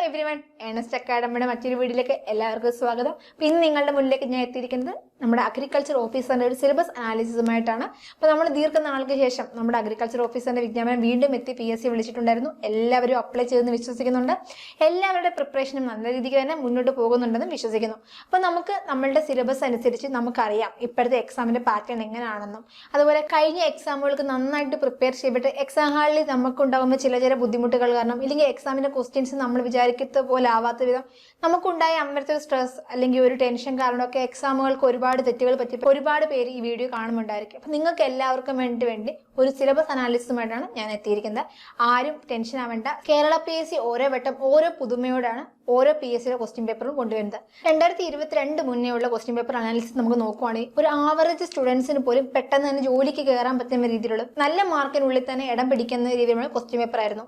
Everyone, Ernest അക്കാഡമിയുടെ മറ്റൊരു വീഡിയോയിലേക്ക് എല്ലാവർക്കും സ്വാഗതം. ഇന്ന് നിങ്ങളുടെ മുന്നിലേക്ക് ഞാൻ എത്തിയിരിക്കുന്നത് നമ്മുടെ അഗ്രികൾച്ചർ ഓഫീസറിന്റെ ഒരു സിലബസ് അനാലിസിസുമായിട്ടാണ്. അപ്പോൾ നമ്മൾ ദീർഘനാൾക്ക് ശേഷം നമ്മുടെ അഗ്രികൾച്ചർ ഓഫീസറിന്റെ വിജ്ഞാപനം വീണ്ടും എത്തി PSC വിളിച്ചിട്ടുണ്ടായിരുന്നു. എല്ലാവരും അപ്ലൈ ചെയ്തെന്ന് വിശ്വസിക്കുന്നുണ്ട്. എല്ലാവരുടെ പ്രിപ്പറേഷനും നല്ല രീതിക്ക് തന്നെ മുന്നോട്ട് പോകുന്നുണ്ടെന്ന് വിശ്വസിക്കുന്നു. അപ്പോൾ നമുക്ക് നമ്മളുടെ സിലബസ് അനുസരിച്ച് നമുക്കറിയാം ഇപ്പോഴത്തെ എക്സാമിന്റെ പാറ്റേൺ എങ്ങനെയാണെന്നും അതുപോലെ കഴിഞ്ഞ എക്സാമുകൾക്ക് നന്നായിട്ട് പ്രിപ്പയർ ചെയ്തിട്ട് എക്സാം ഹാളിൽ നമുക്കുണ്ടാകുമ്പോൾ ചില ബുദ്ധിമുട്ടുകൾ കാരണം ഇല്ലെങ്കിൽ എക്സാമിന്റെ ക്വസ്റ്റ്യൻസ് നമ്മൾ വിചാരിക്കുന്ന പോലെ ആവാത്ത വിധം നമുക്കുണ്ടായ അമ്മത്തെ സ്ട്രെസ് അല്ലെങ്കിൽ ഒരു ടെൻഷൻ കാരണമൊക്കെ എക്സാമുകൾക്ക് ഒരുപാട് തെറ്റുകൾ പറ്റി ഒരുപാട് പേര് ഈ വീഡിയോ കാണുന്നുണ്ടായിരിക്കും. അപ്പം നിങ്ങൾക്ക് എല്ലാവർക്കും വേണ്ടി ഒരു സിലബസ് അനാലിസിസുമായിട്ടാണ് ഞാൻ എത്തിയിരിക്കുന്നത്. ആരും ടെൻഷൻ ആവേണ്ട. കേരള PSC ഓരോ വട്ടം ഓരോ പുതുമയോടാണ് ഓരോ PSCയുടെ ക്വസ്റ്റ്യൻ പേപ്പറും കൊണ്ടുവരുന്നത്. 2022 മുന്നേ ഉള്ള ക്വസ്റ്റ്യൻ പേപ്പർ അനാലിസിസ് നമുക്ക് നോക്കുവാണെങ്കിൽ ഒരു ആവറേജ് സ്റ്റുഡൻസിന് പോലും പെട്ടെന്ന് തന്നെ ജോലിക്ക് കയറാൻ പറ്റുന്ന രീതിയിലുള്ള നല്ല മാർക്കിനുള്ളിൽ തന്നെ ഇടം പിടിക്കുന്ന രീതിയിലുള്ള ക്വസ്റ്റ്യൻ പേപ്പർ ആയിരുന്നു.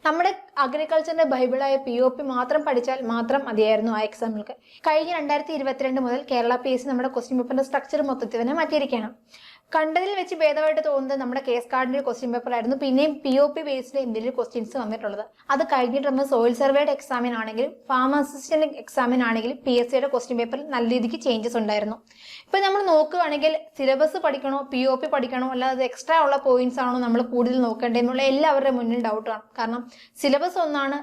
നമ്മുടെ അഗ്രികൾച്ചറിന്റെ ബൈബിളായ POP മാത്രം പഠിച്ചാൽ മാത്രം മതിയായിരുന്നു ആ എക്സാമിലേക്ക്. കഴിഞ്ഞ 2022 മുതൽ കേരള PSC നമ്മുടെ ക്വസ്റ്റ്യൻ പേപ്പറിന്റെ സ്ട്രക്ചർ മൊത്തത്തിൽ തന്നെ മാറ്റിയിരിക്കുകയാണ്. കണ്ടതിൽ വെച്ച് ഭേദമായിട്ട് തോന്നുന്നത് നമ്മുടെ കേസ് കാർഡിന്റെ ക്വസ്റ്റ്യൻ പേപ്പർ ആയിരുന്നു. പിന്നെയും POP ബേസ്ഡ് എന്തെങ്കിലും ക്വസ്റ്റ്യൻസ് വന്നിട്ടുള്ളത്. അത് കഴിഞ്ഞിട്ട് നമ്മൾ സോയിൽ സർവേയുടെ എക്സാമിനാണെങ്കിലും ഫാം അസിസ്റ്റന്റ് എക്സാമിനാണെങ്കിലും PSCയുടെ ക്വസ്റ്റ്യൻ പേപ്പറിൽ നല്ല രീതിക്ക് ചേഞ്ചസ് ഉണ്ടായിരുന്നു. ഇപ്പൊ നമ്മൾ നോക്കുകയാണെങ്കിൽ സിലബസ് പഠിക്കണോ POP പഠിക്കണോ അല്ലാതെ എക്സ്ട്രാ ഉള്ള പോയിന്റ്സ് ആണോ നമ്മൾ കൂടുതൽ നോക്കേണ്ടതെന്നുള്ള എല്ലാവരുടെ മുന്നിൽ ഡൗട്ടാണ്. കാരണം സിലബസ് ഒന്നാണ്,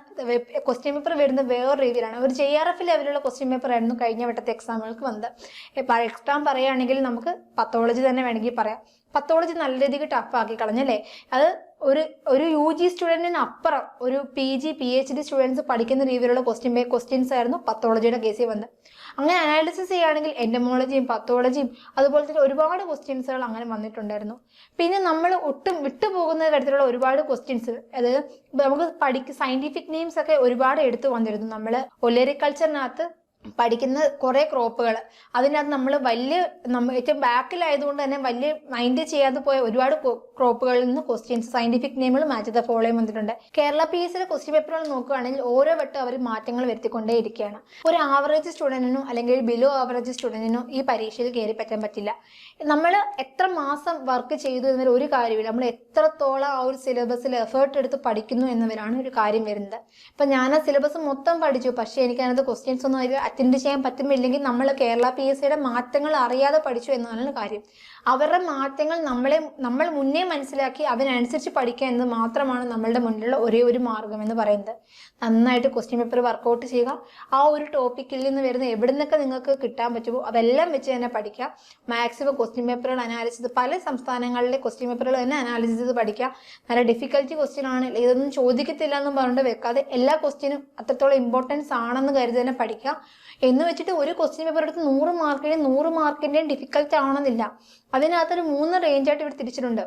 ക്വസ്റ്റ്യൻ പേപ്പർ വരുന്നത് വേറൊരു രീതിയിലാണ്. ഒരു JRF ലെവലുള്ള ക്വസ്റ്റ്യൻ പേപ്പർ ആയിരുന്നു കഴിഞ്ഞ വട്ടത്തെ എക്സാമുകൾക്ക് വന്നത്. എക്സാം പറയുകയാണെങ്കിൽ നമുക്ക് പത്തോളജി തന്നെ വേണമെങ്കിൽ പറയാം. പത്തോളജി നല്ല രീതിക്ക് ടഫ് ആക്കി കളഞ്ഞല്ലേ. അത് ഒരു UG സ്റ്റുഡന്റിന് അപ്പുറം ഒരു PG PhD സ്റ്റുഡൻസ് പഠിക്കുന്ന രീതിയിലുള്ള ക്വസ്റ്റ്യൻസ് ആയിരുന്നു പത്തോളജിയുടെ കേസിൽ വന്നത്. അങ്ങനെ അനാലിസിസ് ചെയ്യുകയാണെങ്കിൽ എൻഡമോളജിയും പത്തോളജിയും അതുപോലെ തന്നെ ഒരുപാട് ക്വസ്റ്റ്യൻസുകൾ അങ്ങനെ വന്നിട്ടുണ്ടായിരുന്നു. പിന്നെ നമ്മൾ ഒട്ടും വിട്ടുപോകുന്ന തരത്തിലുള്ള ഒരുപാട് ക്വസ്റ്റ്യൻസ്, അതായത് നമുക്ക് സയന്റിഫിക് നെയിംസ് ഒക്കെ ഒരുപാട് എടുത്തു വന്നിരുന്നു. നമ്മൾ ഒലേറിക്കൾച്ചറിനകത്ത് പഠിക്കുന്ന കുറെ ക്രോപ്പുകൾ, അതിനകത്ത് നമ്മൾ ഏറ്റവും ബാക്കിലായതുകൊണ്ട് തന്നെ വലിയ മൈൻഡ് ചെയ്യാതെ പോയ ഒരുപാട് ക്രോപ്പുകളിൽ നിന്ന് ക്വസ്റ്റ്യൻസ് സയന്റിഫിക് നെയിമുകൾ മാച്ച് ദ ഫോളോയും വന്നിട്ടുണ്ട്. കേരള PSCയുടെ ക്വസ്റ്റ്യൻ പേപ്പറുകൾ നോക്കുകയാണെങ്കിൽ ഓരോ വട്ടം അവർ മാറ്റങ്ങൾ വരുത്തിക്കൊണ്ടേ ഇരിക്കുകയാണ്. ഒരു ആവറേജ് സ്റ്റുഡന്റിനോ അല്ലെങ്കിൽ ബിലോ ആവറേജ് സ്റ്റുഡന്റിനോ ഈ പരീക്ഷയിൽ കയറി പറ്റാൻ പറ്റില്ല. നമ്മൾ എത്ര മാസം വർക്ക് ചെയ്തു എന്നൊരു ഒരു കാര്യമില്ല. നമ്മൾ എത്രത്തോളം ആ ഒരു സിലബസിൽ എഫേർട്ട് എടുത്ത് പഠിക്കുന്നു എന്നവരാണ് ഒരു കാര്യം വരുന്നത്. ഇപ്പൊ ഞാൻ ആ സിലബസ് മൊത്തം പഠിച്ചു, പക്ഷേ എനിക്ക് അതിനകത്ത് ക്വസ്റ്റ്യൻസ് ഒന്നും അറ്റൻഡ് ചെയ്യാൻ പറ്റുന്നില്ലെങ്കിൽ നമ്മൾ കേരള PSCയുടെ മാറ്റങ്ങൾ അറിയാതെ പഠിച്ചു എന്നാണ് കാര്യം. അവരുടെ മാറ്റങ്ങൾ നമ്മൾ മുന്നേ മനസ്സിലാക്കി അതിനനുസരിച്ച് പഠിക്കുക എന്നത് മാത്രമാണ് നമ്മളുടെ മുന്നിലുള്ള ഒരേ ഒരു മാർഗം എന്ന് പറയുന്നത്. നന്നായിട്ട് ക്വസ്റ്റ്യൻ പേപ്പർ വർക്കൗട്ട് ചെയ്യുക. ആ ഒരു ടോപ്പിക്കിൽ നിന്ന് വരുന്ന എവിടെ നിന്നൊക്കെ നിങ്ങൾക്ക് കിട്ടാൻ പറ്റുമോ അതെല്ലാം വെച്ച് തന്നെ പഠിക്കുക. മാക്സിമം ക്വസ്റ്റ്യൻ പേപ്പറുകൾ അനാലിസിസ്, പല സംസ്ഥാനങ്ങളിലെ ക്വസ്റ്റ്യൻ പേപ്പറുകൾ തന്നെ അനാലിസിസ് ചെയ്ത് പഠിക്കുക. നല്ല ഡിഫിക്കൽറ്റി ക്വസ്റ്റ്യൻ ആണ്, ഇതൊന്നും ചോദിക്കത്തില്ല എന്നും പറഞ്ഞിട്ട് വെക്കാതെ എല്ലാ ക്വസ്റ്റ്യനും അത്രത്തോളം ഇമ്പോർട്ടൻസ് ആണെന്ന് കരുതി തന്നെ പഠിക്കുക. എന്ന് വെച്ചിട്ട് ഒരു ക്വസ്റ്റ്യൻ പേപ്പർ എടുത്ത് 100 മാർക്കിന്റെയും ഡിഫിക്കൽട്ട് ആവണമെന്നില്ല. അതിനകത്തൊരു 3 റേഞ്ചായിട്ട് ഇവർ തിരിച്ചിട്ടുണ്ട്.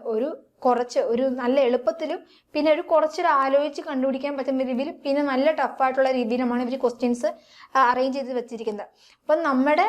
ഒരു നല്ല എളുപ്പത്തിലും പിന്നെ ഒരു കുറച്ചൊരു ആലോചിച്ച് കണ്ടുപിടിക്കാൻ പറ്റുന്ന രീതിയിലും പിന്നെ നല്ല ടഫായിട്ടുള്ള രീതിയിലുമാണ് ഇവർ ക്വസ്റ്റ്യൻസ് അറേഞ്ച് ചെയ്ത് വെച്ചിരിക്കുന്നത്. അപ്പം നമ്മുടെ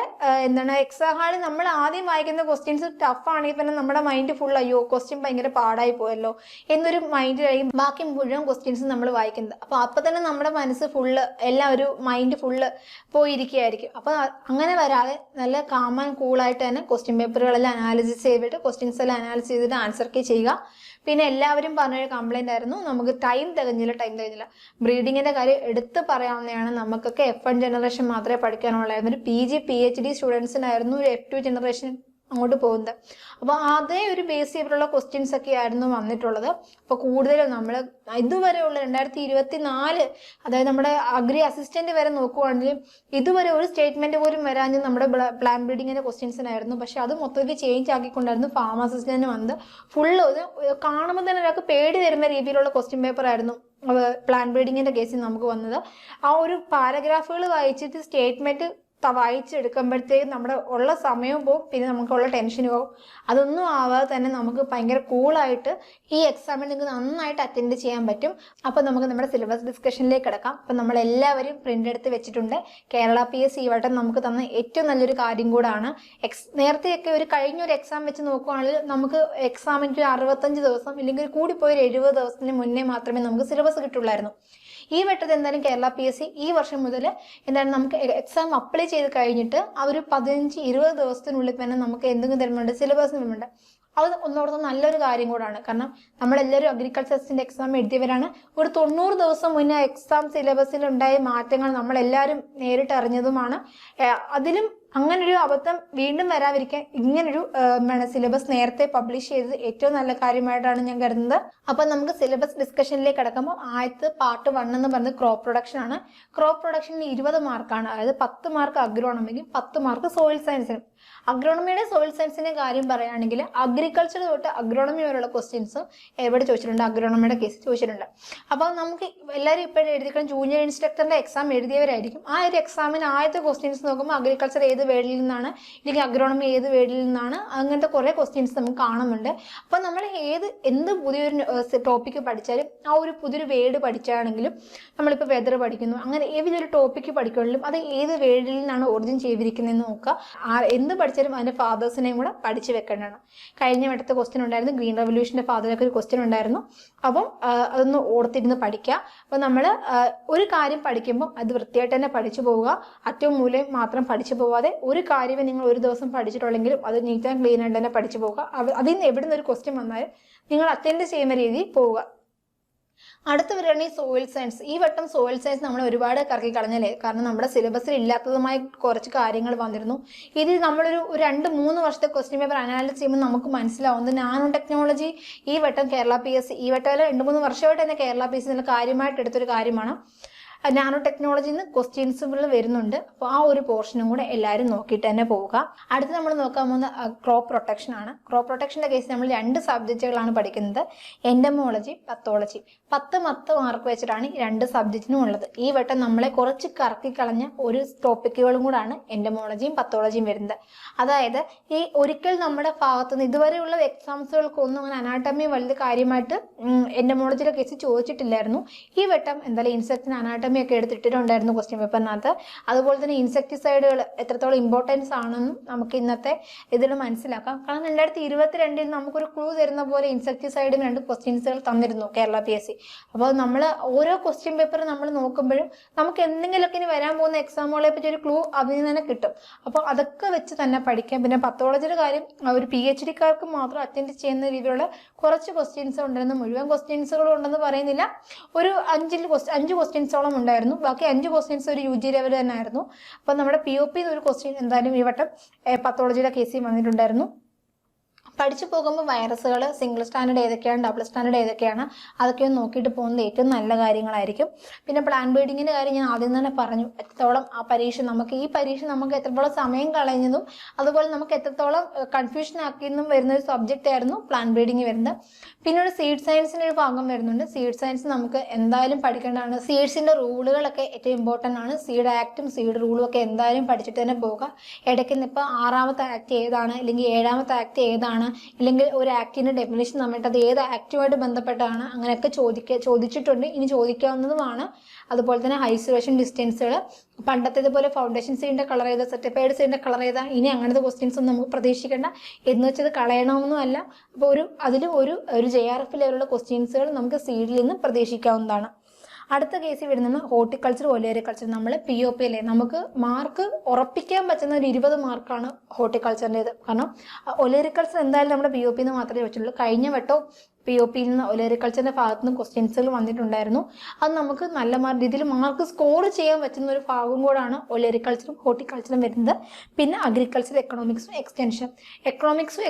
എക്സാം ഹാളിൽ നമ്മൾ ആദ്യം വായിക്കുന്ന ക്വസ്റ്റ്യൻസ് ടഫ് ആണെങ്കിൽ തന്നെ നമ്മുടെ മൈൻഡ് ഫുൾ അയ്യോ ക്വസ്റ്റ്യൻ ഭയങ്കര പാടായി പോയല്ലോ എന്നൊരു മൈൻഡിലായിരിക്കും ബാക്കി മുഴുവൻ ക്വസ്റ്റ്യൻസ് നമ്മൾ വായിക്കുന്നത്. അപ്പൊ തന്നെ നമ്മുടെ മനസ്സ് ഫുള്ള് എല്ലാം ഒരു മൈൻഡ് ഫുള്ള് പോയിരിക്കുകയായിരിക്കും. അപ്പൊ അങ്ങനെ വരാതെ നല്ല കാം ആൻഡ് കൂളായിട്ട് തന്നെ ക്വസ്റ്റ്യൻ പേപ്പറുകളെല്ലാം അനാലിസിസ് ചെയ്തിട്ട് ക്വസ്റ്റ്യൻസ് എല്ലാം അനാലിസിസ് ചെയ്തിട്ട് ആൻസർ കീ ചെയ്യുക. പിന്നെ എല്ലാവരും പറഞ്ഞൊരു കംപ്ലൈന്റ് ആയിരുന്നു, നമുക്ക് ടൈം തികഞ്ഞില്ല. ബ്രീഡിങ്ങിന്റെ കാര്യം എടുത്ത് പറയാവുന്നതാണ്. നമുക്കൊക്കെ F1 ജനറേഷൻ മാത്രമേ പഠിക്കാനുള്ളായിരുന്നു. ഒരു PG PhD സ്റ്റുഡൻസിനായിരുന്നു ഒരു F2 ജനറേഷൻ അങ്ങോട്ട് പോകുന്നത്. അപ്പോൾ അതേ ഒരു ബേസ് ചെയ്തിട്ടുള്ള ക്വസ്റ്റ്യൻസ് ഒക്കെ ആയിരുന്നു വന്നിട്ടുള്ളത്. അപ്പോൾ കൂടുതലും നമ്മൾ ഇതുവരെയുള്ള 2024, അതായത് നമ്മുടെ അഗ്രി അസിസ്റ്റന്റ് വരെ നോക്കുവാണെങ്കിലും ഇതുവരെ ഒരു സ്റ്റേറ്റ്മെന്റ് പോലും വരാഞ്ഞ് നമ്മുടെ പ്ലാൻ ബ്രീഡിങ്ങിന്റെ ക്വസ്റ്റ്യൻസിനായിരുന്നു. പക്ഷെ അത് മൊത്തത്തിൽ ചേഞ്ച് ആക്കിക്കൊണ്ടായിരുന്നു ഫാം അസിസ്റ്റന്റ് വന്ന് ഫുള്ള് കാണുമ്പോൾ തന്നെ ഒരാൾക്ക് പേടി തരുന്ന രീതിയിലുള്ള ക്വസ്റ്റ്യൻ പേപ്പർ ആയിരുന്നു പ്ലാൻ ബ്രീഡിങ്ങിന്റെ കേസിൽ നമുക്ക് വന്നത്. ആ ഒരു പാരഗ്രാഫുകൾ വായിച്ചിട്ട് സ്റ്റേറ്റ്മെന്റ് വായിച്ചെടുക്കുമ്പോഴത്തേക്കും നമ്മുടെ ഉള്ള സമയവും പോകും, പിന്നെ നമുക്കുള്ള ടെൻഷനും പോകും. അതൊന്നും ആവാതെ തന്നെ നമുക്ക് ഭയങ്കര കൂളായിട്ട് ഈ എക്സാമിൽ നിങ്ങൾക്ക് നന്നായിട്ട് അറ്റൻഡ് ചെയ്യാൻ പറ്റും. അപ്പൊ നമുക്ക് നമ്മുടെ സിലബസ് ഡിസ്കഷനിലേക്ക് കിടക്കാം. അപ്പൊ നമ്മൾ എല്ലാവരും പ്രിന്റ് എടുത്ത് വെച്ചിട്ടുണ്ട്. കേരള PSC ഈ വട്ടം നമുക്ക് തന്ന ഏറ്റവും നല്ലൊരു കാര്യം കൂടാണ്. നേരത്തെയൊക്കെ കഴിഞ്ഞൊരു എക്സാം വെച്ച് നോക്കുകയാണെങ്കിൽ നമുക്ക് എക്സാമിന് 65 ദിവസം ഇല്ലെങ്കിൽ കൂടിപ്പോയി 70 ദിവസത്തിന് മുന്നേ മാത്രമേ നമുക്ക് സിലബസ് കിട്ടുള്ളായിരുന്നു. ഈ വട്ടത്തിൽ എന്തായാലും കേരള PSC ഈ വർഷം മുതൽ നമുക്ക് എക്സാം അപ്ലൈ ചെയ്ത് കഴിഞ്ഞിട്ട് ആ ഒരു 15-20 ദിവസത്തിനുള്ളിൽ തന്നെ നമുക്ക് എന്തെങ്കിലും തരുന്നുണ്ട്, സിലബസ് തരുന്നുണ്ട്. അത് ഒന്നോർത്ത് നല്ലൊരു കാര്യം കൂടാണ്. കാരണം നമ്മളെല്ലാവരും അഗ്രികൾച്ചറിന്റെ എക്സാം എഴുതിയവരാണ്. ഒരു 90 ദിവസം മുന്നേ എക്സാം സിലബസിൽ ഉണ്ടായ മാറ്റങ്ങൾ നമ്മളെല്ലാവരും നേരിട്ട് അറിഞ്ഞതുമാണ്. അതിലും അങ്ങനൊരു അബദ്ധം വീണ്ടും വരാതിരിക്കാൻ ഇങ്ങനൊരു സിലബസ് നേരത്തെ പബ്ലിഷ് ചെയ്തത് ഏറ്റവും നല്ല കാര്യമായിട്ടാണ് ഞാൻ കരുതുന്നത്. അപ്പൊ നമുക്ക് സിലബസ് ഡിസ്കഷനിലേക്ക് കിടക്കുമ്പോൾ ആദ്യത്തെ പാർട്ട് 1 എന്ന് പറയുന്നത് ക്രോപ്പ് പ്രൊഡക്ഷൻ ആണ്. ക്രോപ്പ് പ്രൊഡക്ഷനിൽ 20 മാർക്കാണ്. അതായത് 10 മാർക്ക് അഗ്രോണമിക്കും 10 മാർക്ക് സോയിൽ സയൻസിനും. അഗ്രോണമിയുടെ സോയിൽ സയൻസിന്റെ കാര്യം പറയുകയാണെങ്കിൽ അഗ്രികൾച്ചർ തൊട്ട് അഗ്രോണമി വരെയുള്ള ക്വസ്റ്റ്യൻസും എവിടെ ചോദിച്ചിട്ടുണ്ട്, അഗ്രോണമിയുടെ കേസ് ചോദിച്ചിട്ടുണ്ട്. അപ്പോൾ നമുക്ക് എല്ലാവരും ഇപ്പോഴും എഴുതിക്കണം ജൂനിയർ ഇൻസ്ട്രക്ടറിന്റെ എക്സാം എഴുതിയവരായിരിക്കും. ആ ഒരു എക്സാമിന് ആദ്യത്തെ ക്വസ്റ്റ്യൻസ് നോക്കുമ്പോൾ അഗ്രികൾച്ചർ ഏത് വേർഡിൽ നിന്നാണ്, ഇല്ലെങ്കിൽ അഗ്രോണമി ഏത് വേർഡിൽ നിന്നാണ്, അങ്ങനത്തെ കുറേ ക്വസ്റ്റ്യൻസ് നമുക്ക് കാണുന്നുണ്ട്. അപ്പോൾ നമ്മൾ എന്ത് പുതിയൊരു ടോപ്പിക്ക് പഠിച്ചാലും ആ ഒരു പുതിയൊരു വേർഡ് പഠിച്ചാണെങ്കിലും, നമ്മളിപ്പോൾ വെതർ പഠിക്കുന്നു, അങ്ങനെ ഏതൊരു ടോപ്പിക്ക് പഠിക്കുകയാണെങ്കിലും അത് ഏത് വേർഡിൽ നിന്നാണ് ഒറിജിൻ ചെയ്തിരിക്കുന്നതെന്ന് നോക്കുക. എന്ത് പഠിച്ചാലും അതിന്റെ ഫാദേഴ്സിനെയും കൂടെ പഠിച്ചു വെക്കേണ്ടതാണ്. കഴിഞ്ഞ വട്ടത്തെ ക്വസ്റ്റ്യൻ ഉണ്ടായിരുന്നു, ഗ്രീൻ റെവല്യൂഷന്റെ ഫാദറിനൊക്കെ ഒരു ക്വസ്റ്റ്യൻ ഉണ്ടായിരുന്നു. അപ്പം അതൊന്ന് ഓർത്തിരുന്ന് പഠിക്കുക. അപ്പോൾ നമ്മൾ ഒരു കാര്യം പഠിക്കുമ്പോൾ അത് വൃത്തിയായിട്ട് തന്നെ പഠിച്ചു പോവുക. അറ്റവും മൂലം മാത്രം പഠിച്ചു പോവാതെ ഒരു കാര്യമേ നിങ്ങൾ ഒരു ദിവസം പഠിച്ചിട്ടുള്ളെങ്കിലും അത് നീറ്റ് ആൻഡ് ക്ലീൻ ആയിട്ട് തന്നെ പഠിച്ചു പോവുക. അതിൽ നിന്ന് എവിടെ നിന്ന് ഒരു ക്വസ്റ്റ്യൻ വന്നാലും നിങ്ങൾ അറ്റൻഡ് ചെയ്യുന്ന രീതിയിൽ പോവുക. അടുത്ത് വരികയാണ് ഈ സോയിൽ സയൻസ്. ഈ വട്ടം സോയിൽ സയൻസ് നമ്മൾ ഒരുപാട് കറക്കി കളഞ്ഞല്ലേ. കാരണം നമ്മുടെ സിലബസിൽ ഇല്ലാത്തതുമായ കുറച്ച് കാര്യങ്ങൾ വന്നിരുന്നു. ഇത് നമ്മളൊരു 2-3 വർഷത്തെ ക്വസ്റ്റ്യൻ പേപ്പർ അനാലിസിസ് ചെയ്യുമ്പോൾ നമുക്ക് മനസ്സിലാവുന്നത് നാനോ ടെക്നോളജി ഈ വട്ടം കേരള PSC ഈ വട്ടം 2-3 വർഷമായിട്ട് തന്നെ കേരള PSC കാര്യമായിട്ട് എടുത്തൊരു കാര്യമാണ്. നാനോ ടെക്നോളജിയിൽ നിന്ന് ക്വസ്റ്റ്യൻസുകൾ വരുന്നുണ്ട്. അപ്പോൾ ആ ഒരു പോർഷനും കൂടെ എല്ലാവരും നോക്കിയിട്ട് തന്നെ പോവുക. അടുത്ത് നമ്മൾ നോക്കാൻ പോകുന്ന ക്രോപ്പ് പ്രൊട്ടക്ഷൻ ആണ്. ക്രോപ്പ് പ്രൊട്ടക്ഷന്റെ കേസ് നമ്മൾ 2 സബ്ജക്റ്റുകളാണ് പഠിക്കുന്നത്, എൻഡമോളജി, പത്തോളജി. 10 മാർക്ക് വെച്ചിട്ടാണ് ഈ 2 സബ്ജക്റ്റിനും ഉള്ളത്. ഈ വട്ടം നമ്മളെ കുറച്ച് കറക്കി കളഞ്ഞ ഒരു ടോപ്പിക്കുകളും കൂടാണ് എൻഡമോളജിയും പത്തോളജിയും വരുന്നത്. അതായത് ഈ ഒരിക്കൽ നമ്മുടെ ഭാഗത്തുനിന്ന് ഇതുവരെയുള്ള എക്സാംസുകൾക്കൊന്നും അങ്ങനെ അനാട്ടമി വലിയ കാര്യമായിട്ട് എൻഡമോളജിയുടെ കേസ് ചോദിച്ചിട്ടില്ലായിരുന്നു. ഈ വട്ടം എന്തായാലും ഇൻസെക്റ്റിന് അനാട്ടമി ഒക്കെ എടുത്തിട്ടുണ്ടായിരുന്നു ക്വസ്റ്റ്യൻ പേപ്പറിനകത്ത്. അതുപോലെ തന്നെ ഇൻസെക്ടിസൈഡുകൾ എത്രത്തോളം ഇമ്പോർട്ടൻസ് ആണെന്നും നമുക്ക് ഇന്നത്തെ ഇതിൽ മനസ്സിലാക്കാം. കാരണം 2022 നമുക്കൊരു ക്ലൂ തരുന്ന പോലെ ഇൻസെക്ടിസൈഡിന് 2 ക്വസ്റ്റ്യൻസുകൾ തന്നിരുന്നു കേരള PSC. അപ്പോൾ നമ്മൾ ഓരോ ക്വസ്റ്റ്യൻ പേപ്പർ നമ്മൾ നോക്കുമ്പോഴും നമുക്ക് എന്തെങ്കിലുമൊക്കെ ഇനി വരാൻ പോകുന്ന എക്സാമുകളെ പറ്റി ഒരു ക്ലൂ അതിൽ നിന്ന് തന്നെ കിട്ടും. അപ്പോൾ അതൊക്കെ വെച്ച് തന്നെ പഠിക്കാം. പിന്നെ പത്തോളജിയുടെ കാര്യം ഒരു PhD-കാർക്ക് മാത്രം അറ്റൻഡ് ചെയ്യുന്ന രീതിയിലുള്ള കുറച്ച് ക്വസ്റ്റ്യൻസ് ഉണ്ടായിരുന്നു. മുഴുവൻ ക്വസ്റ്റ്യൻസുകളും ഉണ്ടെന്ന് പറയുന്നില്ല, ഒരു 5 ക്വസ്റ്റ്യൻസോളം ഉണ്ടായിരുന്നു. ബാക്കി 5 ക്വസ്റ്റ്യൻസ് ഒരു UG ലെവൽ തന്നെ ആയിരുന്നു. അപ്പം നമ്മുടെ POP ഒരു ക്വസ്റ്റ്യൻ എന്തായാലും ഈ വട്ടം പത്തോളജിയുടെ കേസിൽ വന്നിട്ടുണ്ടായിരുന്നു. പഠിച്ചു പോകുമ്പോൾ വൈറസുകൾ സിംഗിൾ സ്റ്റാൻഡേർഡ് ഏതൊക്കെയാണ്, ഡബിൾ സ്റ്റാൻഡേർഡ് ഏതൊക്കെയാണ്, അതൊക്കെ ഒന്ന് നോക്കിയിട്ട് പോകുന്നത് ഏറ്റവും നല്ല കാര്യങ്ങളായിരിക്കും. പിന്നെ പ്ലാൻ ബീഡിങ്ങിൻ്റെ കാര്യം ഞാൻ ആദ്യം തന്നെ പറഞ്ഞു. എത്രത്തോളം ഈ പരീക്ഷ നമുക്ക് എത്രത്തോളം സമയം കളഞ്ഞതും അതുപോലെ നമുക്ക് എത്രത്തോളം കൺഫ്യൂഷൻ ആക്കിയെന്നും വരുന്ന ഒരു സബ്ജക്റ്റ് ആയിരുന്നു പ്ലാൻ ബീഡിങ് വരുന്നത്. പിന്നെ ഒരു സീഡ് സയൻസിൻ്റെ ഒരു ഭാഗം വരുന്നുണ്ട്. സീഡ് സയൻസ് നമുക്ക് എന്തായാലും പഠിക്കേണ്ടതാണ്. സീഡ്സിൻ്റെ റൂളുകളൊക്കെ ഏറ്റവും ഇമ്പോർട്ടൻ്റ് ആണ്. സീഡ് ആക്റ്റും സീഡ് റൂളും ഒക്കെ എന്തായാലും പഠിച്ചിട്ട് തന്നെ പോകുക. ഇടയ്ക്ക് ഇപ്പോൾ 6ാമത്തെ ആക്ട് ഏതാണ്, അല്ലെങ്കിൽ 7ാമത്തെ ആക്ട് ഏതാണ്, ഇല്ലെങ്കിൽ ഒരു ആക്ടിന്റെ ഡെഫിനേഷൻ തമ്മിട്ട് അത് ഏത് ആക്റ്റുമായിട്ട് ബന്ധപ്പെട്ടാണ്, അങ്ങനെയൊക്കെ ചോദിച്ചിട്ടുണ്ട്, ഇനി ചോദിക്കാവുന്നതുമാണ്. അതുപോലെ തന്നെ ഹൈസൊലേഷൻ ഡിസ്റ്റൻസുകൾ, പണ്ടത്തേതുപോലെ ഫൗണ്ടേഷൻ സീഡിന്റെ കളർ ചെയ്ത, സർട്ടിഫൈഡ് സീഡിന്റെ കളർ ചെയ്ത, ഇനി അങ്ങനത്തെ ക്വസ്റ്റ്യൻസ് ഒന്നും നമുക്ക് പ്രതീക്ഷിക്കേണ്ട. എന്ന് വെച്ചത് കളയണമെന്നും അല്ല. അപ്പോൾ അതിലും ഒരു JRF ലെവലുള്ള ക്വസ്റ്റ്യൻസുകൾ നമുക്ക് സീഡിൽ നിന്ന് പ്രതീക്ഷിക്കാവുന്നതാണ്. അടുത്ത കേസ് വരുന്നത് ഹോർട്ടിക്കൾച്ചർ, ഒലേറിക്കൾച്ചർ. നമ്മൾ POP അല്ലേ, നമുക്ക് മാർക്ക് ഉറപ്പിക്കാൻ പറ്റുന്ന ഒരു 20 മാർക്കാണ് ഹോർട്ടിക്കൾച്ചറിൻ്റെത്. കാരണം ഒലേറിക്കൾച്ചർ എന്തായാലും നമ്മുടെ POP മാത്രമേ വെച്ചുള്ളൂ. കഴിഞ്ഞ വട്ടം POP-യിൽ നിന്ന് ഒലേറിക്കൾച്ചറിന്റെ ഭാഗത്ത് നിന്ന് ക്വസ്റ്റ്യൻസുകൾ വന്നിട്ടുണ്ടായിരുന്നു. അത് നമുക്ക് നല്ല രീതിയിൽ മാർക്ക് സ്കോർ ചെയ്യാൻ പറ്റുന്ന ഒരു ഭാഗം കൂടാണ് ഒലേറിക്കൾച്ചറും ഹോർട്ടിക്കൾച്ചറും വരുന്നത്. പിന്നെ അഗ്രികൾച്ചർ, എക്കണോമിക്സും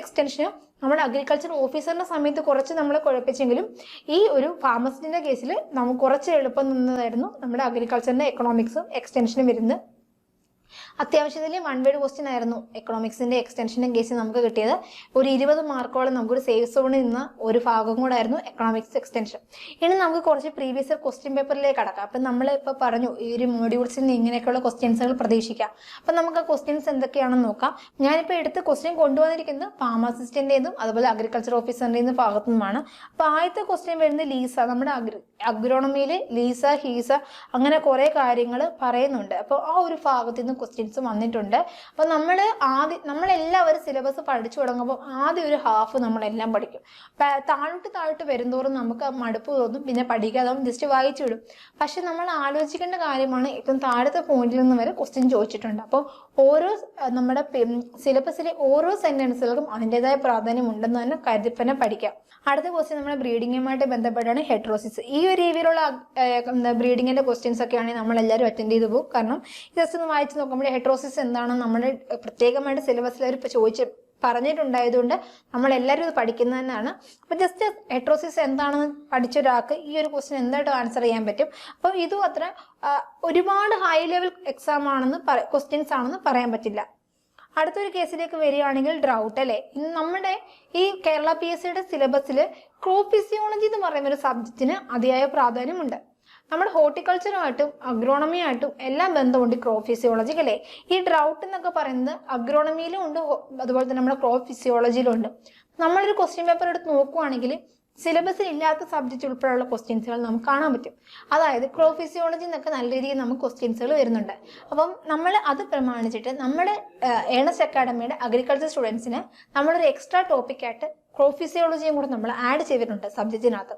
എക്സ്റ്റൻഷനും നമ്മുടെ അഗ്രികൾച്ചർ ഓഫീസറിന്റെ സമയത്ത് കുറച്ച് നമ്മളെ കുഴപ്പിച്ചെങ്കിലും ഈ ഒരു ഫാർമസിസ്റ്റിന്റെ കേസിൽ നമുക്ക് കുറച്ച് എളുപ്പം നിന്നതായിരുന്നു നമ്മുടെ അഗ്രികൾച്ചറിന്റെ എക്കണോമിക്സും എക്സ്റ്റൻഷനും വരുന്നത്. അത്യാവശ്യത്തിൽ 1 വേർഡ് ക്വസ്റ്റ്യൻ ആയിരുന്നു എക്കണോമിക്സിന്റെ എക്സ്റ്റൻഷന്റെ കേസിൽ നമുക്ക് കിട്ടിയത്. ഒരു 20 മാർക്കോളം നമുക്കൊരു സേഫ് സോണിൽ നിന്ന ഒരു ഭാഗം കൂടെ ആയിരുന്നു എക്കണോമിക്സ് എക്സ്റ്റൻഷൻ. ഇനി നമുക്ക് കുറച്ച് പ്രീവിയസ് ഇയർ ക്വസ്റ്റ്യൻ പേപ്പറിലേക്ക് കടക്കാം. അപ്പം നമ്മൾ ഇപ്പോൾ പറഞ്ഞു ഈ ഒരു മോഡ്യൂൾസിൽ നിന്ന് ഇങ്ങനെയൊക്കെയുള്ള ക്വസ്റ്റ്യൻസുകൾ പ്രതീക്ഷിക്കാം. അപ്പം നമുക്ക് ആ ക്വസ്റ്റ്യൻസ് എന്തൊക്കെയാണെന്ന് നോക്കാം. ഞാനിപ്പോൾ എടുത്ത് ക്വസ്റ്റ്യൻ കൊണ്ടുവന്നിരിക്കുന്നത് ഫാർമസിസ്റ്റിൻ്റെതും അതുപോലെ അഗ്രികൾച്ചർ ഓഫീസറിൻ്റെതും ഭാഗത്തു നിന്നുമാണ്. അപ്പോൾ ആദ്യത്തെ ക്വസ്റ്റ്യൻ വരുന്നത് ലീസ. നമ്മുടെ അഗ്രോണമിയിൽ ലീസ, ഹീസ അങ്ങനെ കുറേ കാര്യങ്ങൾ പറയുന്നുണ്ട്. അപ്പോൾ ആ ഒരു ഭാഗത്തു നിന്ന് ക്വസ്റ്റ്യൻ ക്വസ്റ്റ്യൻസ് വന്നിട്ടുണ്ട്. അപ്പോൾ നമ്മളെല്ലാവരും സിലബസ് പഠിച്ചു തുടങ്ങുമ്പോൾ ആദ്യം ഒരു ഹാഫ് നമ്മളെല്ലാം പഠിക്കും. താഴോട്ട് വരുന്തോറും നമുക്ക് മടുപ്പ് തോന്നും, പിന്നെ പഠിക്കാതെ ജസ്റ്റ് വായിച്ചു വിടും. പക്ഷെ നമ്മൾ ആലോചിക്കേണ്ട കാര്യമാണ്, ഏറ്റവും താഴത്തെ പോയിന്റിൽ നിന്ന് വരെ ക്വസ്റ്റ്യൻ ചോദിച്ചിട്ടുണ്ട്. അപ്പോൾ നമ്മുടെ സിലബസിലെ ഓരോ സെന്റൻസുകൾക്കും അതിൻ്റെതായ പ്രാധാന്യം ഉണ്ടെന്ന് തന്നെ കരുതിപ്പന്നെ പഠിക്കാം. അടുത്ത ക്വസ്റ്റ്യൻ നമ്മുടെ ബ്രീഡിങ്ങുമായിട്ട് ബന്ധപ്പെട്ടാണ് ഹെട്രോസിസ്. ഈ ഒരു രീതിയിലുള്ള ബ്രീഡിങ്ങിന്റെ ക്വസ്റ്റ്യൻസ് ഒക്കെ ആണെങ്കിൽ നമ്മളെല്ലാവരും അറ്റൻഡ് ചെയ്തു പോകും. കാരണം ജസ്റ്റ് ഒന്ന് വായിച്ച് നോക്കുമ്പോൾ ഹെട്രോസിസ് എന്താണ് നമ്മുടെ പ്രത്യേകമായിട്ട് സിലബസിൽ അവർ പറഞ്ഞിട്ടുണ്ടായതുകൊണ്ട് നമ്മളെല്ലാവരും ഇത് പഠിക്കുന്നത് തന്നെയാണ്. അപ്പോൾ ജസ്റ്റ് ഹെട്രോസിസ് എന്താണെന്ന് പഠിച്ച ഒരാൾക്ക് ഈ ഒരു ക്വസ്റ്റ്യൻ എന്തായിട്ടും ആൻസർ ചെയ്യാൻ പറ്റും. അപ്പോൾ ഇതും അത്ര ഒരുപാട് ഹൈ ലെവൽ എക്സാം ആണെന്ന് ക്വസ്റ്റ്യൻസ് ആണെന്ന് പറയാൻ പറ്റില്ല. അടുത്തൊരു കേസിലേക്ക് വരികയാണെങ്കിൽ ഡ്രൗട്ട് അല്ലേ. നമ്മുടെ ഈ കേരള PSCയുടെ സിലബസിൽ ക്രോപ്പ് ഫിസിയോളജി എന്ന് പറയുന്ന ഒരു സബ്ജക്റ്റിന് അതിയായ പ്രാധാന്യമുണ്ട്. നമ്മുടെ ഹോർട്ടിക്കൾച്ചറുമായിട്ടും അഗ്രോണമിയായിട്ടും എല്ലാം ബന്ധമുണ്ട് ക്രോപ്പ് ഫിസിയോളജി അല്ലേ. ഈ ഡ്രൗട്ട് എന്നൊക്കെ പറയുന്നത് അഗ്രോണമിയിലും ഉണ്ട്, അതുപോലെ തന്നെ നമ്മുടെ ക്രോപ്പ് ഫിസിയോളജിയിലും ഉണ്ട്. നമ്മളൊരു ക്വസ്റ്റ്യൻ പേപ്പർ എടുത്ത് നോക്കുവാണെങ്കിൽ സിലബസിൽ ഇല്ലാത്ത സബ്ജക്റ്റ് ഉൾപ്പെടെയുള്ള ക്വസ്റ്റ്യൻസുകൾ നമുക്ക് കാണാൻ പറ്റും. അതായത് ക്രോപ്പ് ഫിസിയോളജി എന്നൊക്കെ നല്ല രീതിയിൽ നമുക്ക് ക്വസ്റ്റ്യൻസുകൾ വരുന്നുണ്ട്. അപ്പം നമ്മൾ അത് പ്രമാണിച്ചിട്ട് നമ്മുടെ ഏണസ്റ്റ് അക്കാഡമിയുടെ അഗ്രികൾച്ചർ സ്റ്റുഡൻസിന് നമ്മളൊരു എക്സ്ട്രാ ടോപ്പിക്കായിട്ട് ക്രോപ്പ് ഫിസിയോളജിയും കൂടെ നമ്മൾ ആഡ് ചെയ്തിട്ടുണ്ട് സബ്ജക്റ്റിനകത്ത്.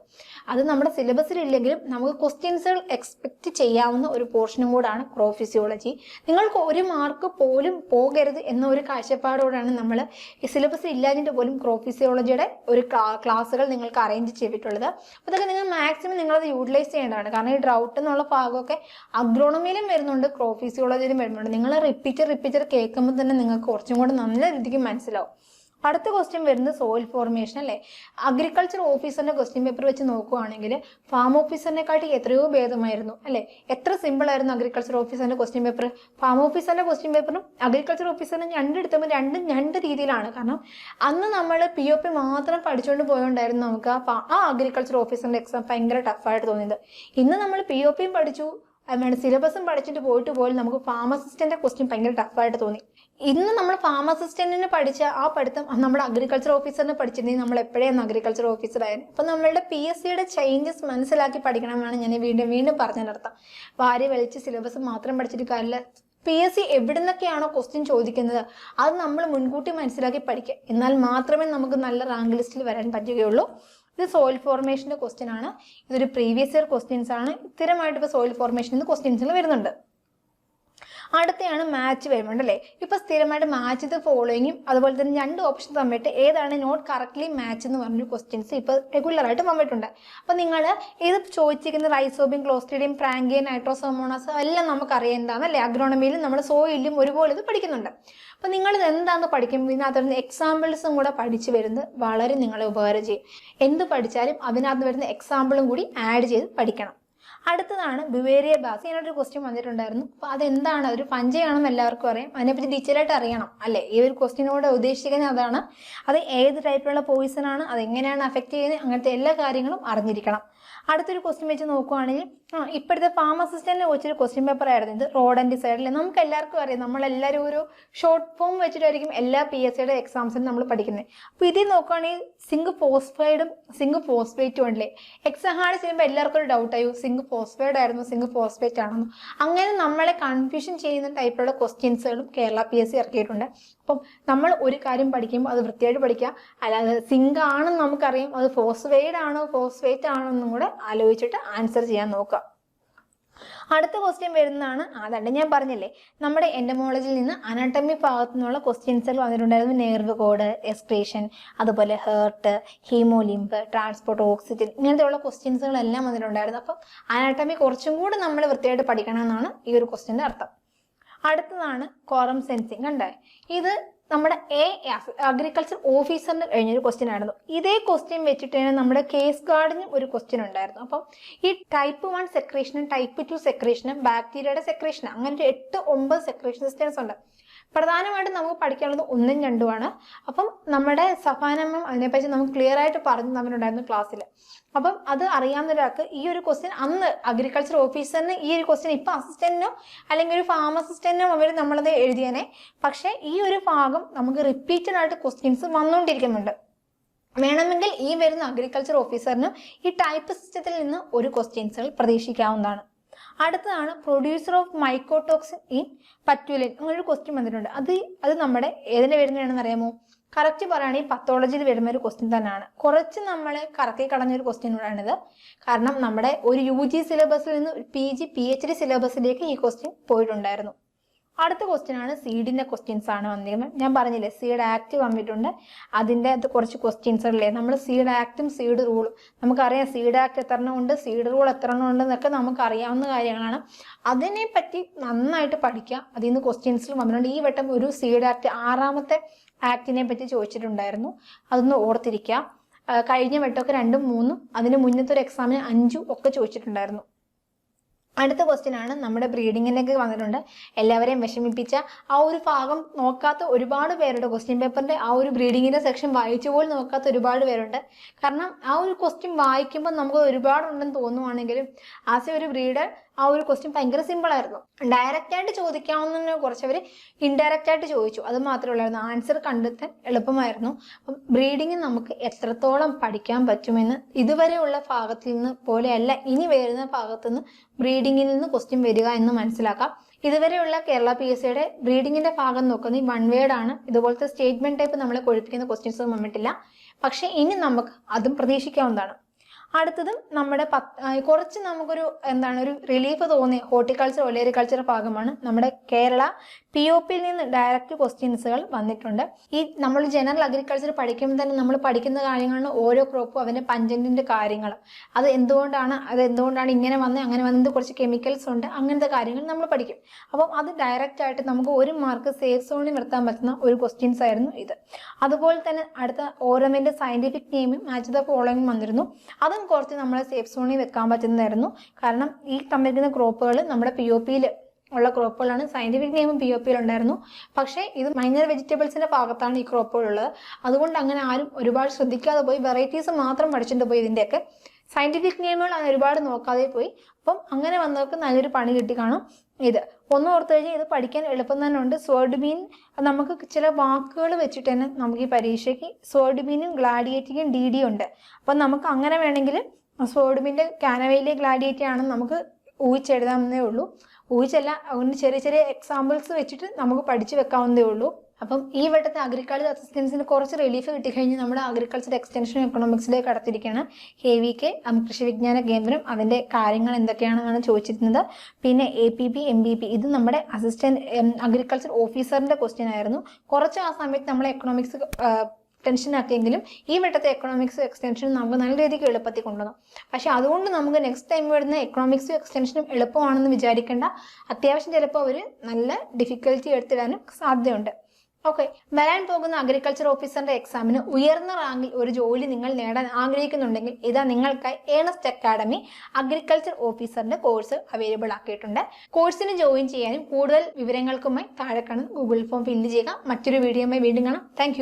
അത് നമ്മുടെ സിലബസിൽ ഇല്ലെങ്കിലും നമുക്ക് ക്വസ്റ്റ്യൻസുകൾ എക്സ്പെക്ട് ചെയ്യാവുന്ന ഒരു പോർഷനും കൂടാണ് ക്രോപ്പ് ഫിസിയോളജി. നിങ്ങൾക്ക് ഒരു മാർക്ക് പോലും പോകരുത് എന്ന ഒരു കാഴ്ചപ്പാടോടാണ് നമ്മൾ ഈ സിലബസിൽ ഇല്ലാഞ്ഞിട്ട് പോലും ക്രോപ്പ് ഫിസിയോളജിയുടെ ഒരു ക്ലാസ്സുകൾ നിങ്ങൾക്ക് അറേഞ്ച് ചെയ്തിട്ടുള്ളത്. അപ്പോൾ അതൊക്കെ നിങ്ങൾ മാക്സിമം നിങ്ങളത് യൂട്ടിലൈസ് ചെയ്യേണ്ടതാണ്. കാരണം ഈ ഡ്രൗട്ട് എന്നുള്ള ഭാഗമൊക്കെ അഗ്രോണമിയിലും വരുന്നുണ്ട്, ക്രോപ്പ് ഫിസിയോളജിയിലും വരുന്നുണ്ട്. നിങ്ങൾ റിപ്പീറ്റർ കേൾക്കുമ്പോൾ തന്നെ നിങ്ങൾക്ക് കുറച്ചും കൂടെ നല്ല രീതിക്ക് മനസ്സിലാവും. അടുത്ത ക്വസ്റ്റ്യൻ വരുന്നത് സോയിൽ ഫോർമേഷൻ അല്ലേ. അഗ്രികൾച്ചർ ഓഫീസറിന്റെ ക്വസ്റ്റ്യൻ പേപ്പർ വെച്ച് നോക്കുവാണെങ്കിൽ ഫാം ഓഫീസറിനെക്കാട്ടി എത്രയോ ഭേദമായിരുന്നു അല്ലെ. എത്ര സിമ്പിൾ ആയിരുന്നു അഗ്രികൾച്ചർ ഓഫീസറിന്റെ ക്വസ്റ്റ്യൻ പേപ്പർ. ഫാം ഓഫീസറിന്റെ ക്വസ്റ്റ്യൻ പേപ്പറും അഗ്രികൾച്ചർ ഓഫീസറിനും രണ്ടെടുത്തുമ്പോൾ രണ്ട് രീതിയിലാണ്. കാരണം അന്ന് നമ്മൾ POP മാത്രം പഠിച്ചുകൊണ്ട് പോയോണ്ടായിരുന്നു നമുക്ക് ആ അഗ്രികൾച്ചർ ഓഫീസറിന്റെ എക്സാം ഭയങ്കര ടഫായിട്ട് തോന്നിയത്. ഇന്ന് നമ്മൾ POPയും പഠിച്ചു, സിലബസും പഠിച്ചിട്ട് പോലും നമുക്ക് ഫാം അസിസ്റ്റന്റ് ക്വസ്റ്റ്യൻ ഭയങ്കര ടഫായിട്ട് തോന്നി. ഇന്ന് നമ്മൾ ഫാം അസിസ്റ്റന്റിന് പഠിച്ച ആ പഠിത്തം നമ്മുടെ അഗ്രികൾച്ചർ ഓഫീസറിന് പഠിച്ചിട്ടുണ്ടെങ്കിൽ നമ്മൾ എപ്പോഴാണ് അഗ്രികൾച്ചർ ഓഫീസറായിരുന്നു. അപ്പം നമ്മളുടെ PSCയുടെ ചേഞ്ചസ് മനസ്സിലാക്കി പഠിക്കണമെന്നാണ് ഞാൻ വീണ്ടും പറഞ്ഞതിനർത്ഥം. വാരി വലിച്ച് സിലബസ് മാത്രം പഠിച്ചിട്ട് കാര്യമില്ല. PSC എവിടെ നിന്നൊക്കെയാണോ ക്വസ്റ്റ്യൻ ചോദിക്കുന്നത് അത് നമ്മൾ മുൻകൂട്ടി മനസ്സിലാക്കി പഠിക്കുക. എന്നാൽ മാത്രമേ നമുക്ക് നല്ല റാങ്ക് ലിസ്റ്റിൽ വരാൻ പറ്റുകയുള്ളൂ. ഇത് സോയിൽ ഫോർമേഷന്റെ ക്വസ്റ്റ്യൻ ആണ്. ഇതൊരു പ്രീവിയസ് ഇയർ ക്വസ്റ്റ്യൻസ് ആണ്. സ്ഥിരമായിട്ട് ഇപ്പോൾ സോയിൽ ഫോർമേഷനിൽ ക്വസ്റ്റ്യൻസുകൾ വരുന്നുണ്ട്. അടുത്താണ് മാച്ച് വരുന്നുണ്ട് അല്ലേ. ഇപ്പൊ സ്ഥിരമായിട്ട് മാച്ച് ദ ഫോളോയിങ്ങും അതുപോലെ തന്നെ 2 ഓപ്ഷൻ തമ്മിട്ട് ഏതാണ് നോട്ട് കറക്റ്റ്ലി മാച്ച് എന്ന് പറഞ്ഞൊരു ക്വസ്റ്റ്യൻസ് ഇപ്പൊ റെഗുലർ ആയിട്ട് വന്നിട്ടുണ്ട്. അപ്പൊ നിങ്ങൾ ഇത് ചോദിച്ചിരിക്കുന്ന റൈസോബിയം, ക്ലോസ്ട്രീഡിയം, പ്രാങ്കിയം, നൈട്രോസോമോണാസ് എല്ലാം നമുക്കറിയാം എന്താണ് അല്ലെ. അഗ്രോണമിയിലും നമ്മുടെ സോയിലും ഒരുപോലെ ഇത് പഠിക്കുന്നുണ്ട്. അപ്പൊ നിങ്ങൾ ഇത് എന്താണെന്ന് പഠിക്കുമ്പോൾ ഇതിനകത്ത് എക്സാമ്പിൾസും കൂടെ പഠിച്ചു വരുന്നത് വളരെ നിങ്ങളെ ഉപകാരം ചെയ്യും. എന്ത് പഠിച്ചാലും അതിനകത്ത് വരുന്ന എക്സാമ്പിളും കൂടി ആഡ് ചെയ്ത് പഠിക്കണം. അടുത്തതാണ് ബിവേരിയ ബാസ്. ഇതിനൊരു ക്വസ്റ്റ്യൻ വന്നിട്ടുണ്ടായിരുന്നു. അപ്പോൾ അതെന്താണ്, അതൊരു പഞ്ചയാണെന്ന് എല്ലാവർക്കും അറിയാം. അതിനെപ്പറ്റി ഡീറ്റെയിൽ ആയിട്ട് അറിയണം അല്ലേ. ഈ ഒരു ക്വസ്റ്റ്യനോട് ഉദ്ദേശിക്കുന്നത് അതാണ്. അത് ഏത് ടൈപ്പിലുള്ള പോയിസൺ ആണ്, അതെങ്ങനെയാണ് അഫക്റ്റ് ചെയ്യുന്നത്, അങ്ങനത്തെ എല്ലാ കാര്യങ്ങളും അറിഞ്ഞിരിക്കണം. അടുത്തൊരു ക്വസ്റ്റ്യൻ വെച്ച് നോക്കുവാണെങ്കിൽ ഇപ്പോഴത്തെ ഫാം അസിസ്റ്റന്റിനെ വെച്ചൊരു ക്വസ്റ്റ്യൻ പേപ്പർ ആയിരുന്നു ഇത്. റോഡ് ആൻഡ് ഡിസൈഡിൽ നമുക്ക് എല്ലാവർക്കും അറിയാം, നമ്മളെല്ലാവരും ഒരു ഷോർട്ട് ഫോം വെച്ചിട്ടായിരിക്കും എല്ലാ PSCയുടെ എക്സാംസിനും നമ്മൾ പഠിക്കുന്നത്. അപ്പോൾ ഇതിൽ നോക്കുകയാണെങ്കിൽ സിങ്ക് ഫോസ്ഫേറ്റും ഉണ്ടല്ലേ. എക്സാം ഹാർഡ് ചെയ്യുമ്പോൾ എല്ലാവർക്കും ഒരു ഡൗട്ടായി സിങ്ക് ഫോസ്ഫൈഡ് ആയിരുന്നു, സിങ്ക് ഫോസ്ഫേറ്റ് ആണെന്ന്. അങ്ങനെ നമ്മളെ കൺഫ്യൂഷൻ ചെയ്യുന്ന ടൈപ്പിലുള്ള ക്വസ്റ്റ്യൻസുകളും കേരള PSC ഇറക്കിയിട്ടുണ്ട്. അപ്പം നമ്മൾ ഒരു കാര്യം പഠിക്കുമ്പോൾ അത് വൃത്തിയായിട്ട് പഠിക്കുക. അല്ലാതെ സിങ്ക് ആണെന്ന് നമുക്കറിയാം, അത് ഫോസ്ഫേറ്റ് ആണോ എന്നും കൂടെ ആലോചിച്ചിട്ട് ആൻസർ ചെയ്യാൻ നോക്കുക. അടുത്ത ക്വസ്റ്റ്യൻ വരുന്നതാണ് അതണ്ട് ഞാൻ പറഞ്ഞില്ലേ, നമ്മുടെ എൻഡമോളജിയിൽ നിന്ന് അനാട്ടമി ഭാഗത്തു നിന്നുള്ള ക്വസ്റ്റ്യൻസുകൾ വന്നിട്ടുണ്ടായിരുന്നു. നെർവ് കോഡ്, എക്സ്ക്രീഷൻ, അതുപോലെ ഹേർട്ട്, ഹീമോലിംബ്, ട്രാൻസ്പോർട്ട്, ഓക്സിജൻ, ഇങ്ങനത്തെയുള്ള ക്വസ്റ്റ്യൻസുകളെല്ലാം വന്നിട്ടുണ്ടായിരുന്നു. അപ്പം അനാട്ടമി കുറച്ചും കൂടി നമ്മൾ വൃത്തിയായിട്ട് പഠിക്കണം എന്നാണ് ഈ ഒരു ക്വസ്റ്റ്യൻ്റെ അർത്ഥം. അടുത്തതാണ് കോറം സെൻസിങ്. കണ്ടേ, ഇത് നമ്മുടെ അഗ്രികൾച്ചർ ഓഫീസറിന് കഴിഞ്ഞൊരു ക്വസ്റ്റ്യൻ ആയിരുന്നു. ഇതേ ക്വസ്റ്റ്യൻ വെച്ചിട്ട് നമ്മുടെ കേസ് ഗാർഡിനും ഒരു ക്വസ്റ്റ്യൻ ഉണ്ടായിരുന്നു. അപ്പം ഈ ടൈപ്പ് 1 സെക്രീഷനും ടൈപ്പ് 2 സെക്രീഷനും ബാക്ടീരിയയുടെ സെക്രീഷനും അങ്ങനെ 8-9 സെക്രീഷൻ സിസ്റ്റംസ് ഉണ്ട്. പ്രധാനമായിട്ടും നമുക്ക് പഠിക്കാനുള്ളത് 1ഉം 2ഉമാണ്. അപ്പം നമ്മുടെ സഫാനമ്മ അതിനെപ്പറ്റി നമുക്ക് ക്ലിയർ ആയിട്ട് പറഞ്ഞു തന്നിട്ടുണ്ടായിരുന്നു ക്ലാസ്സിൽ. അപ്പം അത് അറിയാവുന്ന ഒരാൾക്ക് ഈ ഒരു ക്വസ്റ്റ്യൻ അന്ന് അഗ്രികൾച്ചർ ഓഫീസറിന് ഈ ഒരു ക്വസ്റ്റ്യൻ ഇപ്പം അസിസ്റ്റന്റിനോ അല്ലെങ്കിൽ ഒരു ഫാം അസിസ്റ്റന്റിനോ അവർ നമ്മളത് എഴുതിയേനെ. പക്ഷേ ഈ ഒരു ഭാഗം നമുക്ക് റിപ്പീറ്റഡ് ആയിട്ട് ക്വസ്റ്റ്യൻസ് വന്നുകൊണ്ടിരിക്കുന്നുണ്ട്. വേണമെങ്കിൽ ഈ വരുന്ന അഗ്രികൾച്ചർ ഓഫീസറിനും ഈ ടൈപ്പ് സിസ്റ്റത്തിൽ നിന്ന് ഒരു ക്വസ്റ്റ്യൻസുകൾ പ്രതീക്ഷിക്കാവുന്നതാണ്. അടുത്തതാണ് പ്രൊഡ്യൂസർ ഓഫ് മൈക്കോടോക്സിൻ ഇൻ പറ്റ്യുലിൻ. അങ്ങനൊരു ക്വസ്റ്റ്യൻ വന്നിട്ടുണ്ട്. അത് നമ്മുടെ ഏതിനെ വരുന്നതാണെന്ന് അറിയാമോ? കറക്റ്റ് പറയുകയാണെങ്കിൽ പത്തോളജിയിൽ വരുന്ന ഒരു ക്വസ്റ്റ്യൻ തന്നെയാണ്. കുറച്ച് നമ്മൾ കറക്കി കളഞ്ഞൊരു ക്വസ്റ്റ്യനാണിത്. കാരണം നമ്മുടെ ഒരു UG സിലബസിൽ നിന്ന് PG PhD സിലബസിലേക്ക് ഈ ക്വസ്റ്റ്യൻ പോയിട്ടുണ്ടായിരുന്നു. അടുത്ത ക്വസ്റ്റ്യൻ ആണ് സീഡിന്റെ ക്വസ്റ്റ്യൻസ് ആണ് വന്നിരിക്കുന്നത്. ഞാൻ പറഞ്ഞില്ലേ സീഡ് ആക്ട് വന്നിട്ടുണ്ട്, അതിൻ്റെ അത് കുറച്ച് ക്വസ്റ്റ്യൻസ് അല്ലേ. നമ്മൾ സീഡ് ആക്ടും സീഡ് റൂളും നമുക്കറിയാം. സീഡ് ആക്ട് എത്ര എണ്ണം ഉണ്ട്, സീഡ് റൂൾ എത്ര എണ്ണം ഉണ്ട് എന്നൊക്കെ നമുക്കറിയാവുന്ന കാര്യങ്ങളാണ്. അതിനെപ്പറ്റി നന്നായിട്ട് പഠിക്കുക. അതിൽ നിന്ന് ക്വസ്റ്റ്യൻസിലും വന്നിട്ടുണ്ട്. ഈ വട്ടം ഒരു സീഡ് ആക്ട് 6ാമത്തെ ആക്ടിനെ പറ്റി ചോദിച്ചിട്ടുണ്ടായിരുന്നു. അതൊന്ന് ഓർത്തിരിക്കുക. കഴിഞ്ഞ വട്ടമൊക്കെ 2ഉം 3ഉം അതിന് മുന്നത്തെ ഒരു എക്സാമിന് 5ഉം ഒക്കെ ചോദിച്ചിട്ടുണ്ടായിരുന്നു. അടുത്ത ക്വസ്റ്റ്യൻ ആണ് നമ്മുടെ ബ്രീഡിങ്ങിലേക്ക് വന്നിട്ടുണ്ട്. എല്ലാവരെയും വിഷമിപ്പിച്ച ആ ഒരു ഭാഗം നോക്കാത്ത ഒരുപാട് പേരുണ്ട്. ക്വസ്റ്റ്യൻ പേപ്പറിന്റെ ആ ഒരു ബ്രീഡിങ്ങിന്റെ സെക്ഷൻ വായിച്ചു പോലും നോക്കാത്ത ഒരുപാട് പേരുണ്ട്. കാരണം ആ ഒരു ക്വസ്റ്റ്യൻ വായിക്കുമ്പോൾ നമുക്ക് ഒരുപാടുണ്ടെന്ന് തോന്നുവാണെങ്കിലും ആസ് എ ഒരു ബ്രീഡർ ആ ഒരു ക്വസ്റ്റ്യൻ ഭയങ്കര സിമ്പിൾ ആയിരുന്നു. ഡയറക്റ്റ് ആയിട്ട് ചോദിക്കാവുന്ന കുറച്ചവർ ഇൻഡയറക്റ്റ് ആയിട്ട് ചോദിച്ചു, അത് മാത്രമേ ഉള്ളായിരുന്നു. ആൻസർ കണ്ടെത്താൻ എളുപ്പമായിരുന്നു. അപ്പം ബ്രീഡിങ് നമുക്ക് എത്രത്തോളം പഠിക്കാൻ പറ്റുമെന്ന് ഇതുവരെയുള്ള ഭാഗത്തിൽ നിന്ന് പോലെയല്ല ഇനി വരുന്ന ഭാഗത്തു നിന്ന് ബ്രീഡിങ്ങിൽ നിന്ന് ക്വസ്റ്റ്യൻ വരിക എന്ന് മനസ്സിലാക്കാം. ഇതുവരെയുള്ള കേരള PSCയുടെ ബ്രീഡിങ്ങിന്റെ ഭാഗം നോക്കുന്നത് ഈ 1 വേർഡ് ആണ്. ഇതുപോലത്തെ സ്റ്റേറ്റ്മെന്റ് ടൈപ്പ് നമ്മളെ കൊഴിപ്പിക്കുന്ന ക്വസ്റ്റ്യൻസ് ഒന്നും വന്നിട്ടില്ല. പക്ഷെ ഇനി നമുക്ക് അതും പ്രതീക്ഷിക്കാവുന്നതാണ്. അടുത്തതും നമ്മുടെ കുറച്ച് നമുക്കൊരു ഒരു റിലീഫ് തോന്നിയ ഹോർട്ടിക്കൾച്ചർ ഒലേറിക്കൾച്ചർ ഭാഗമാണ്. നമ്മുടെ കേരള POPയിൽ നിന്ന് ഡയറക്റ്റ് ക്വസ്റ്റ്യൻസുകൾ വന്നിട്ടുണ്ട്. ഈ നമ്മൾ ജനറൽ അഗ്രികൾച്ചർ പഠിക്കുമ്പോൾ തന്നെ നമ്മൾ പഠിക്കുന്ന കാര്യങ്ങളാണ് ഓരോ ക്രോപ്പും അതിന്റെ പഞ്ചന്റിന്റെ കാര്യങ്ങൾ, അത് എന്തുകൊണ്ടാണ് ഇങ്ങനെ വന്നത്, അങ്ങനെ വന്നത്, കുറച്ച് കെമിക്കൽസ് ഉണ്ട്, അങ്ങനത്തെ കാര്യങ്ങൾ നമ്മൾ പഠിക്കും. അപ്പം അത് ഡയറക്റ്റ് ആയിട്ട് നമുക്ക് 1 മാർക്ക് സേഫ് സോണിൽ നിർത്താൻ പറ്റുന്ന ഒരു ക്വസ്റ്റ്യൻസ് ആയിരുന്നു ഇത്. അതുപോലെ തന്നെ അടുത്ത ഓരോന്നിന്റെ സയന്റിഫിക് നെയിമും മാച്ച് ദ ഫോളോയിങ് വന്നിരുന്നു. അതും കുറച്ച് നമ്മളെ സേഫ് സോണിൽ വെക്കാൻ പറ്റുന്നതായിരുന്നു. കാരണം ഈ തമ്മിലിരിക്കുന്ന ക്രോപ്പുകൾ നമ്മുടെ POPയിൽ ഉള്ള ക്രോപ്പുകളാണ്. സയന്റിഫിക് നെയിമും POPയിൽ ഉണ്ടായിരുന്നു. പക്ഷേ ഇത് മൈനർ വെജിറ്റബിൾസിന്റെ ഭാഗത്താണ് ഈ ക്രോപ്പുകളുള്ളത്. അതുകൊണ്ട് അങ്ങനെ ആരും ഒരുപാട് ശ്രദ്ധിക്കാതെ പോയി, വെറൈറ്റീസ് മാത്രം പഠിച്ചിട്ട് പോയി. ഇതിൻ്റെയൊക്കെ സയന്റിഫിക് നെയിമുകൾ അങ്ങനെ ഒരുപാട് നോക്കാതെ പോയി. അപ്പം അങ്ങനെ വന്നവർക്ക് നല്ലൊരു പണി കിട്ടി കാണും. ഇത് ഒന്ന് ഓർത്ത് കഴിഞ്ഞാൽ ഇത് പഠിക്കാൻ എളുപ്പം തന്നെ ഉണ്ട്. സ്വേർഡ് ബീൻ നമുക്ക് ചില വാക്കുകൾ വെച്ചിട്ട് തന്നെ നമുക്ക് ഈ പരീക്ഷയ്ക്ക് സ്വേർഡ് ബീനും ഗ്ലാഡിയേറ്റിക്കും DD ഉണ്ട്. അപ്പം നമുക്ക് അങ്ങനെ വേണമെങ്കിൽ സ്വേർഡ് ബീൻ്റെ കാനവയിലെ ഗ്ലാഡിയേറ്റ് ആണെന്ന് നമുക്ക് ഊഹിച്ചെഴുതാവുന്നതേ ഉള്ളൂ. ഊഹിച്ചല്ല, അതുകൊണ്ട് ചെറിയ ചെറിയ എക്സാമ്പിൾസ് വെച്ചിട്ട് നമുക്ക് പഠിച്ചു വെക്കാവുന്നതേ ഉള്ളൂ. അപ്പം ഈ വട്ടത്തെ അഗ്രികൾച്ചർ അസിസ്റ്റൻസിന് കുറച്ച് റിലീഫ് കിട്ടിക്കഴിഞ്ഞ് നമ്മുടെ അഗ്രികൾച്ചർ എക്സ്റ്റൻഷൻ എക്കണോമിക്സിലേക്ക് കടത്തിരിക്കുകയാണ്. KVK കൃഷി വിജ്ഞാന കേന്ദ്രം അതിൻ്റെ കാര്യങ്ങൾ എന്തൊക്കെയാണെന്നാണ് ചോദിച്ചിരുന്നത്. പിന്നെ APP MPP ഇത് നമ്മുടെ അസിസ്റ്റന്റ് അഗ്രികൾച്ചർ ഓഫീസറിന്റെ ക്വസ്റ്റ്യൻ ആയിരുന്നു. കുറച്ച് ആ സമയത്ത് നമ്മൾ എക്കണോമിക്സ് ടെൻഷൻ ആക്കിയെങ്കിലും ഈ വട്ടത്തെ എക്കണോമിക്സ് എക്സ്റ്റൻഷൻ നമുക്ക് നല്ല രീതിക്ക് എളുപ്പത്തിൽ കൊണ്ടുവന്നു. പക്ഷെ അതുകൊണ്ട് നമുക്ക് നെക്സ്റ്റ് ടൈം വരുന്ന എക്കണോമിക്സും എക്സ്റ്റൻഷനും എളുപ്പമാണെന്ന് വിചാരിക്കേണ്ട. അത്യാവശ്യം ചിലപ്പോൾ അവർ നല്ല ഡിഫിക്കൽറ്റി എടുത്തിടാനും സാധ്യതയുണ്ട്. ഓക്കെ, വരാൻ പോകുന്ന അഗ്രികൾച്ചർ ഓഫീസറിന്റെ എക്സാമിന് ഉയർന്ന റാങ്കിൽ ഒരു ജോലി നിങ്ങൾ നേടാൻ ആഗ്രഹിക്കുന്നുണ്ടെങ്കിൽ ഇതാ നിങ്ങൾക്കായി ഏണസ്റ്റ് അക്കാഡമി അഗ്രികൾച്ചർ ഓഫീസറിന്റെ കോഴ്സ് അവൈലബിൾ ആക്കിയിട്ടുണ്ട്. കോഴ്സിന് ജോയിൻ ചെയ്യാനും കൂടുതൽ വിവരങ്ങൾക്കുമായി താഴെ കാണുന്ന ഗൂഗിൾ ഫോം ഫില്ല് ചെയ്യുക. മറ്റൊരു വീഡിയോയുമായി വീണ്ടും കാണാം. താങ്ക്